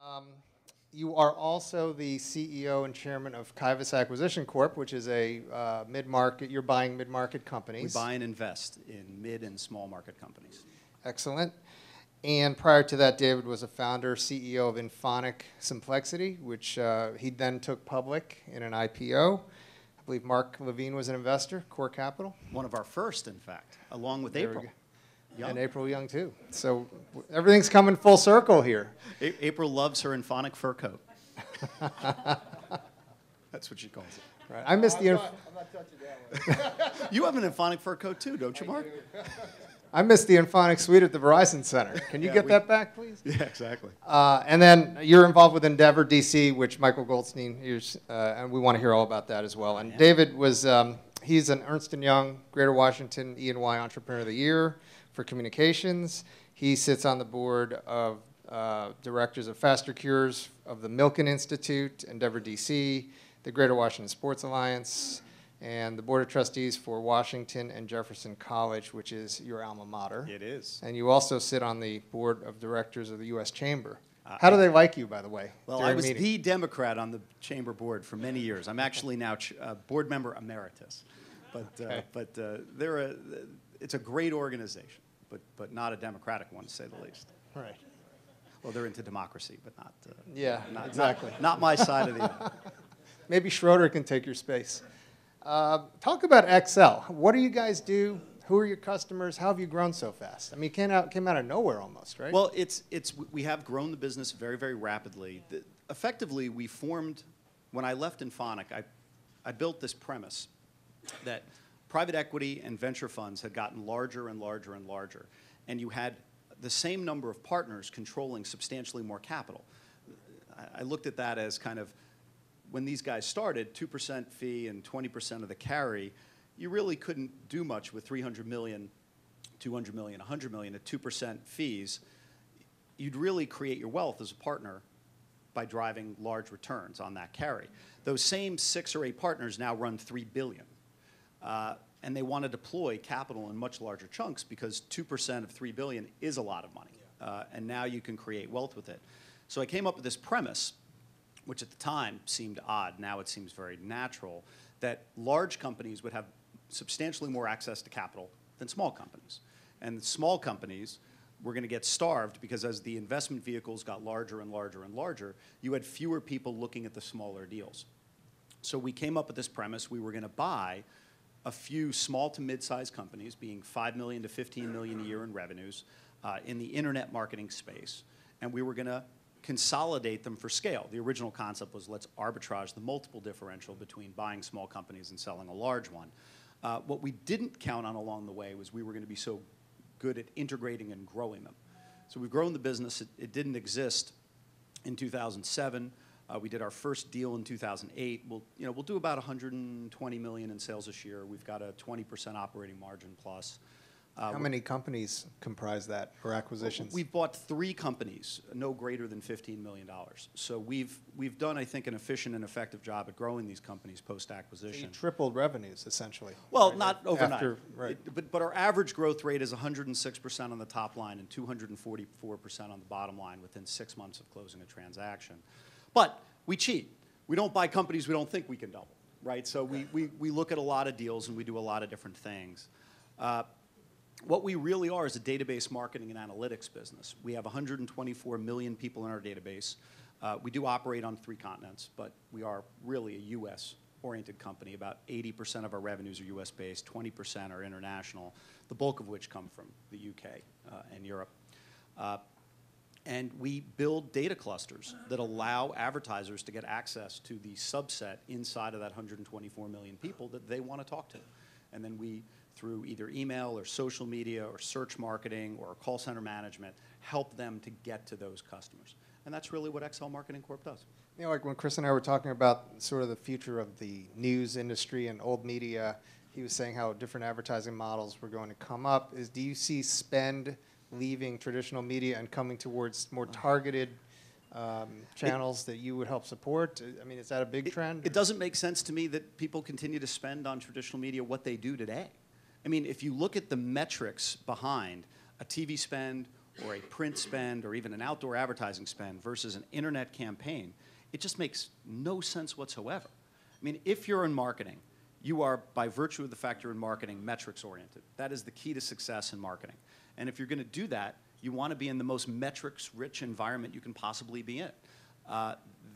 Um, you are also the CEO and chairman of Kivas Acquisition Corp., which is a mid-market, you're buying mid-market companies. We buy and invest in mid and small market companies. Excellent. And prior to that, David was a founder, CEO of Infonic Simplexity, which he then took public in an IPO. I believe Mark Levine was an investor, Core Capital. One of our first, in fact, along with There we April. go. Young. And April Young, too. So everything's coming full circle here. April loves her Infonic fur coat. That's what she calls it. Right. I missed the I'm not touching that one. You have an Infonic fur coat too, don't you, Mark? I missed the Infonic suite at the Verizon Center. Can you get that back, please? Yeah, exactly. And then you're involved with Endeavor DC, which Michael Goldstein is, and we want to hear all about that as well. And Yeah. David was, he's an Ernst & Young, Greater Washington E&Y Entrepreneur of the Year for communications. He sits on the board of directors of Faster Cures, of the Milken Institute, Endeavor DC, the Greater Washington Sports Alliance, and the board of trustees for Washington and Jefferson College, which is your alma mater. It is. And you also sit on the board of directors of the U.S. Chamber. How do they like you, by the way? Well, during I was meetings? the Democrat on the chamber board for many years. I'm actually now board member emeritus. But it's a great organization, but not a democratic one, to say the least. Right. Well, they're into democracy, but not. Yeah, exactly. Not my side of the aisle. Maybe Schroeder can take your space. Talk about Excel. What do you guys do? Who are your customers? How have you grown so fast? I mean, it came out of nowhere almost, right? Well, we have grown the business very, very rapidly. Effectively, we formed, when I left Infonic, I built this premise that private equity and venture funds had gotten larger and larger and larger, and you had the same number of partners controlling substantially more capital. I looked at that as kind of, when these guys started, 2% fee and 20% of the carry, you really couldn't do much with 300 million, 200 million, 100 million at 2% fees. You'd really create your wealth as a partner by driving large returns on that carry. Those same 6 or 8 partners now run 3 billion. And they want to deploy capital in much larger chunks because 2% of 3 billion is a lot of money. And now you can create wealth with it. So I came up with this premise, which at the time seemed odd, now it seems very natural, that large companies would have substantially more access to capital than small companies. And small companies were going to get starved because as the investment vehicles got larger and larger and larger, you had fewer people looking at the smaller deals. So we came up with this premise. We were going to buy a few small to mid-sized companies, being 5 million to 15 million a year in revenues, in the internet marketing space, and we were going to consolidate them for scale. The original concept was let's arbitrage the multiple differential between buying small companies and selling a large one. What we didn't count on along the way was we were going to be so good at integrating and growing them. So we've grown the business. It didn't exist in 2007. We did our first deal in 2008. We'll do about 120 million in sales this year. We've got a 20% operating margin plus. How many companies comprise that, or acquisitions? We've bought 3 companies, no greater than $15 million. So we've done, I think, an efficient and effective job at growing these companies post-acquisition. So you tripled revenues, essentially. Well, right? not overnight. Right. But our average growth rate is 106% on the top line and 244% on the bottom line within 6 months of closing a transaction. But we cheat. We don't buy companies we don't think we can double, right? So we look at a lot of deals and we do a lot of different things. What we really are is a database marketing and analytics business. We have 124 million people in our database. We do operate on 3 continents, but we are really a U.S.-oriented company. About 80% of our revenues are U.S.-based, 20% are international, the bulk of which come from the U.K. And Europe. And we build data clusters that allow advertisers to get access to the subset inside of that 124 million people that they want to talk to. And then we, through either email or social media or search marketing or call center management, help them to get to those customers. And that's really what XL Marketing Corp does. You know, like when Chris and I were talking about sort of the future of the news industry and old media, he was saying how different advertising models were going to come up. Do you see spend leaving traditional media and coming towards more targeted channels that you would help support? I mean, is that a big trend? It doesn't make sense to me that people continue to spend on traditional media what they do today. I mean, if you look at the metrics behind a TV spend or a print spend or even an outdoor advertising spend versus an internet campaign, it just makes no sense whatsoever. I mean, if you're in marketing, you are, by virtue of the fact you're in marketing, metrics oriented. That is the key to success in marketing. And if you're going to do that, you want to be in the most metrics rich environment you can possibly be in.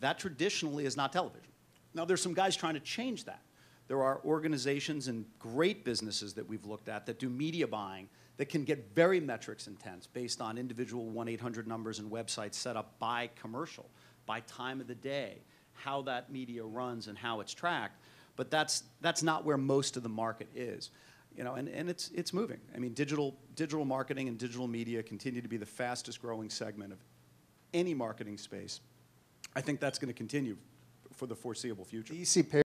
That traditionally is not television. Now, there's some guys trying to change that. There are organizations and great businesses that we've looked at that do media buying that can get very metrics intense based on individual 1-800 numbers and websites set up by commercial, by time of the day, how that media runs and how it's tracked. But that's not where most of the market is. You know, and it's moving. I mean, digital marketing and digital media continue to be the fastest growing segment of any marketing space. I think that's going to continue for the foreseeable future. Do you see